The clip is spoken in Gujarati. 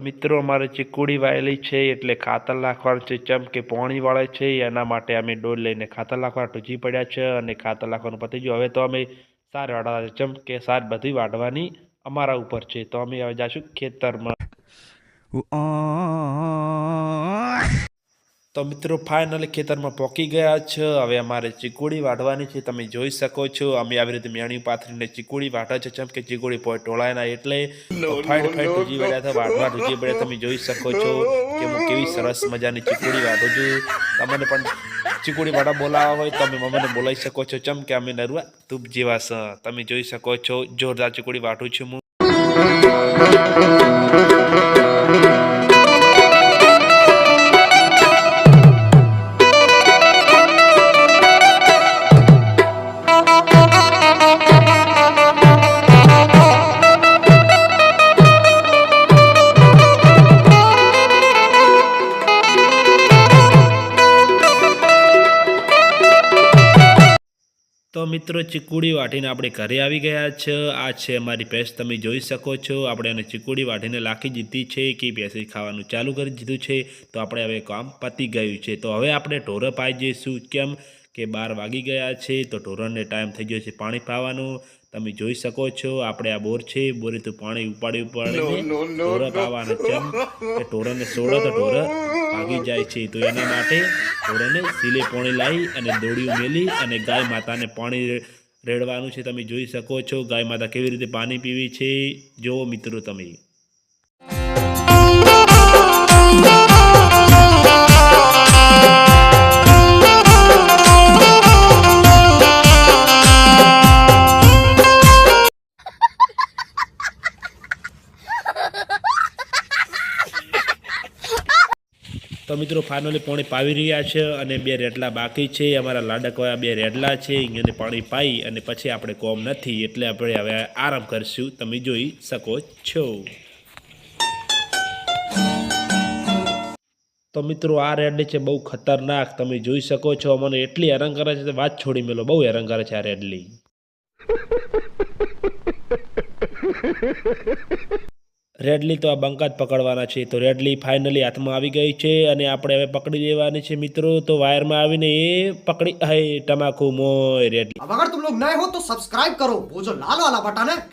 મિત્રો અમારે ચીકુડી વાયેલી છે એટલે ખાતર નાખવાનું છે ચમ કે પોણી વાળે છે એના માટે અમે ડોલ લઈને ખાતર નાખવા ટૂજી પડ્યા છે અને ખાતર નાખવાનું પતી ગયું. હવે તો અમે સાર વાળવા ચમ કે સાર બધી વાઢવાની અમારા ઉપર છે. તો અમે હવે જઈશું ખેતરમાં. તો મિત્રો ફાઇનલી ખેતરમાં પોકી ગયા છે. હવે અમારે ચીકુડી વાઢવાની છે. તમે જોઈ શકો છો અમે આવી રીતે મેણી પાથરીને ચીકુડી વાઢા છે ચમ કે ચીકુડી પોઈ ટોળાયના એટલે ફાઈટ ટૂજી વળ્યા હતા વાઢવા ટૂજી પડ્યા. તમે જોઈ શકો છો કે હું કેવી સરસ મજાની ચીકુડી વાઢું છું. તમને પણ ચીકુડી વાળા બોલાવા હોય તો તમે મને બોલાવી શકો છો ચમ કે અમે નરવા તુપ જેવા છે. તમે જોઈ શકો છો જોરદાર ચીકુડી વાઢું છું હું. તો મિત્રો ચીકુડી વાઢીને આપણે ઘરે આવી ગયા છે. આ છે અમારી ભેંસ, તમે જોઈ શકો છો. આપણે એને ચીકુડી વાઢીને લાખી દીધી છે કે ભેંસે ખાવાનું ચાલુ કરી દીધું છે. તો આપણે હવે કામ પતી ગયું છે. તો હવે આપણે ઢોર પાઈ જઈશું કેમ કે 12 વાગી ગયા છે. તો ઢોરને ટાઈમ થઈ ગયો છે પાણી પાવાનું. તમે જોઈ શકો છો આપણે આ બોર છે, બોરે તો પાણી ઉપાડી ઢોર પાવાના ચમ કે ઢોરને સોડો તો ઢોર ભાગી જાય છે. તો એના માટે ઢોરને સીલે પાણી લાવી અને દોડીઓ મેલી અને ગાય માતાને પાણી રેડવાનું છે. તમે જોઈ શકો છો ગાય માતા કેવી રીતે પાણી પીવી છે. જુઓ મિત્રો તમે. તો મિત્રો ફાઇનલી પાણી પાવી રહ્યા છે અને 2 રેડલા બાકી છે. અમારા લાડકવાળા 2 રેડલા છે એને પાણી પાઈ અને પછી આપણે કોમ નથી એટલે આપણે હવે આરામ કરશું. તમે જોઈ શકો છો. તો મિત્રો આ રેડલી છે બહુ ખતરનાક. તમે જોઈ શકો છો મને એટલી હેરાન કરે છે વાત છોડી મેલો. બહુ હેરાન કરે છે આ રેડલી. રેડલી તો આ બંકા જ પકડવાના છે. તો રેડલી ફાઇનલી હાથમાં આવી ગઈ છે અને આપણે હવે પકડી લેવાની છે મિત્રો. તો વાયરમાં આવીને એ પકડી તમાકુ મોય રેડલી. अब अगर तुम लोग नए हो तो सब्सक्राइब करो, वो जो लाल वाला बटन है